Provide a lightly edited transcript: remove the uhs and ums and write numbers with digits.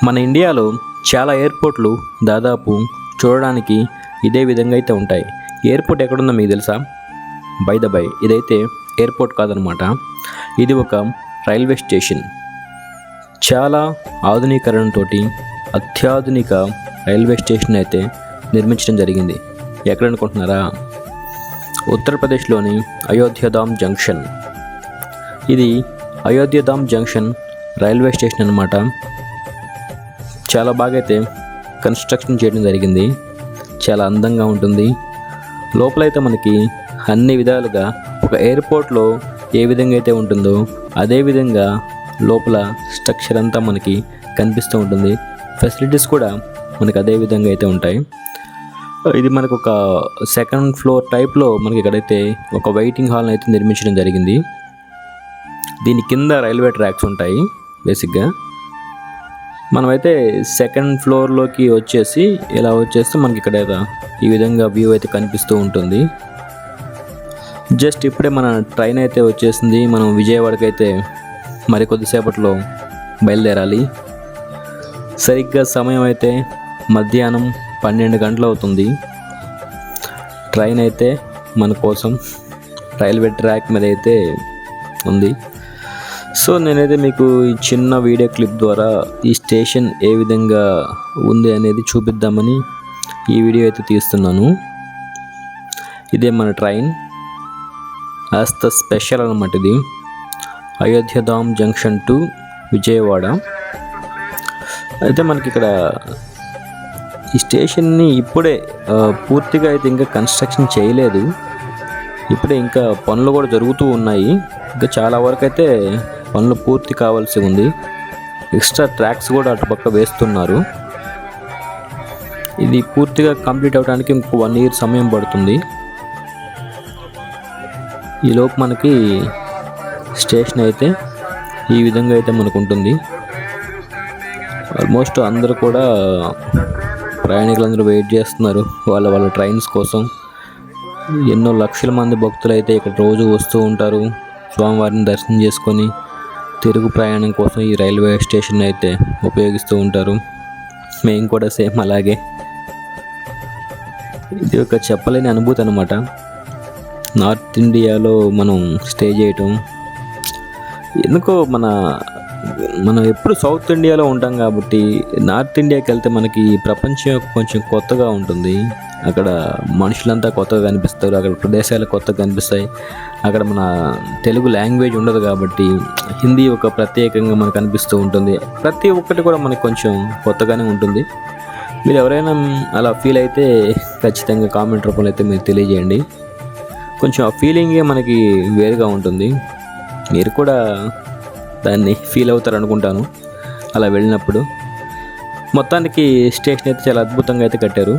మన ఇండియాలో చాలా ఎయిర్పోర్ట్లు దాదాపు చూడడానికి ఇదే విధంగా అయితే ఉంటాయి. ఎయిర్పోర్ట్ ఎక్కడుందో మీకు తెలుసా? బై ద బై, ఇదైతే ఎయిర్పోర్ట్ కాదనమాట. ఇది ఒక రైల్వే స్టేషన్. చాలా ఆధునీకరణతో అత్యాధునిక రైల్వే స్టేషన్ అయితే నిర్మించడం జరిగింది. ఎక్కడనుకుంటున్నారా? ఉత్తరప్రదేశ్లోని అయోధ్యధామ్ జంక్షన్. ఇది అయోధ్యధామ్ జంక్షన్ రైల్వే స్టేషన్ అన్నమాట. చాలా బాగా అయితే కన్స్ట్రక్షన్ చేయడం జరిగింది. చాలా అందంగా ఉంటుంది. లోపలైతే మనకి అన్ని విధాలుగా ఒక ఎయిర్పోర్ట్లో ఏ విధంగా అయితే ఉంటుందో అదే విధంగా లోపల స్ట్రక్చర్ అంతా మనకి కనిపిస్తూ ఉంటుంది. ఫెసిలిటీస్ కూడా మనకి అదే విధంగా అయితే ఉంటాయి. ఇది మనకు ఒక సెకండ్ ఫ్లోర్ టైప్లో మనకి ఇక్కడైతే ఒక వెయిటింగ్ హాల్ అయితే నిర్మించడం జరిగింది. దీని కింద రైల్వే ట్రాక్స్ ఉంటాయి. బేసిక్గా మనమైతే సెకండ్ ఫ్లోర్లోకి వచ్చేసి ఇలా వచ్చేస్తే మనకి ఇక్కడ ఈ విధంగా వ్యూ అయితే కనిపిస్తూ ఉంటుంది. జస్ట్ ఇప్పుడే మన ట్రైన్ అయితే వచ్చేసింది. మనం విజయవాడకి అయితే మరి కొద్దిసేపట్లో బయలుదేరాలి. సరిగ్గా సమయం అయితే మధ్యాహ్నం 12 గంటలు అవుతుంది. ట్రైన్ అయితే మన కోసం రైల్వే ట్రాక్ మీద అయితే ఉంది. సో నేనైతే మీకు ఈ చిన్న వీడియో క్లిప్ ద్వారా ఈ స్టేషన్ ఏ విధంగా ఉంది అనేది చూపిద్దామని ఈ వీడియో అయితే తీస్తున్నాను. ఇదే మన ట్రైన్ ఆస్త స్పెషల్ అన్నమాట. ఇది అయోధ్యధామ్ జంక్షన్ టు విజయవాడ. అయితే మనకి ఇక్కడ ఈ స్టేషన్ని ఇప్పుడే పూర్తిగా అయితే ఇంకా కన్స్ట్రక్షన్ చేయలేదు. ఇప్పుడే ఇంకా పనులు కూడా జరుగుతూ ఉన్నాయి. ఇంకా చాలా వరకు అయితే పనులు పూర్తి కావాల్సి ఉంది. ఎక్స్ట్రా ట్రాక్స్ కూడా అటుపక్క వేస్తున్నారు. ఇది పూర్తిగా కంప్లీట్ అవ్వడానికి ఇంకో 1 year సమయం పడుతుంది. ఈలోపు మనకి స్టేషన్ అయితే ఈ విధంగా అయితే మనకు ఉంటుంది. ఆల్మోస్ట్ అందరూ కూడా ప్రయాణికులందరూ వెయిట్ చేస్తున్నారు వాళ్ళ ట్రైన్స్ కోసం. ఎన్నో లక్షల మంది భక్తులు అయితే ఇక్కడ రోజు వస్తూ ఉంటారు. స్వామివారిని దర్శనం చేసుకొని తిరుగు ప్రయాణం కోసం ఈ రైల్వే స్టేషన్ అయితే ఉపయోగిస్తూ ఉంటారు. మేము కూడా సేమ్ అలాగే. ఇది ఒక చెప్పలేని అనుభూతి అన్నమాట. నార్త్ ఇండియాలో మనం స్టే చేయటం ఎందుకో మనం ఎప్పుడు సౌత్ ఇండియాలో ఉంటాం కాబట్టి నార్త్ ఇండియాకి వెళ్తే మనకి ప్రపంచం కొంచెం కొత్తగా ఉంటుంది. అక్కడ మనుషులంతా కొత్తగా కనిపిస్తారు. అక్కడ ప్రదేశాలు కొత్తగా కనిపిస్తాయి. అక్కడ మన తెలుగు లాంగ్వేజ్ ఉండదు కాబట్టి హిందీ ఒక ప్రత్యేకంగా మనకు అనిపిస్తూ ఉంటుంది. ప్రతి ఒక్కటి కూడా మనకి కొంచెం కొత్తగానే ఉంటుంది. మీరు ఎవరైనా అలా ఫీల్ అయితే ఖచ్చితంగా కామెంట్ రూపంలో అయితే మీరు తెలియజేయండి. కొంచెం ఆ ఫీలింగే మనకి వేరుగా ఉంటుంది. మీరు కూడా దాన్ని ఫీల్ అవుతారు అనుకుంటాను అలా వెళ్ళినప్పుడు. మొత్తానికి స్టేషన్ అయితే చాలా అద్భుతంగా అయితే కట్టారు.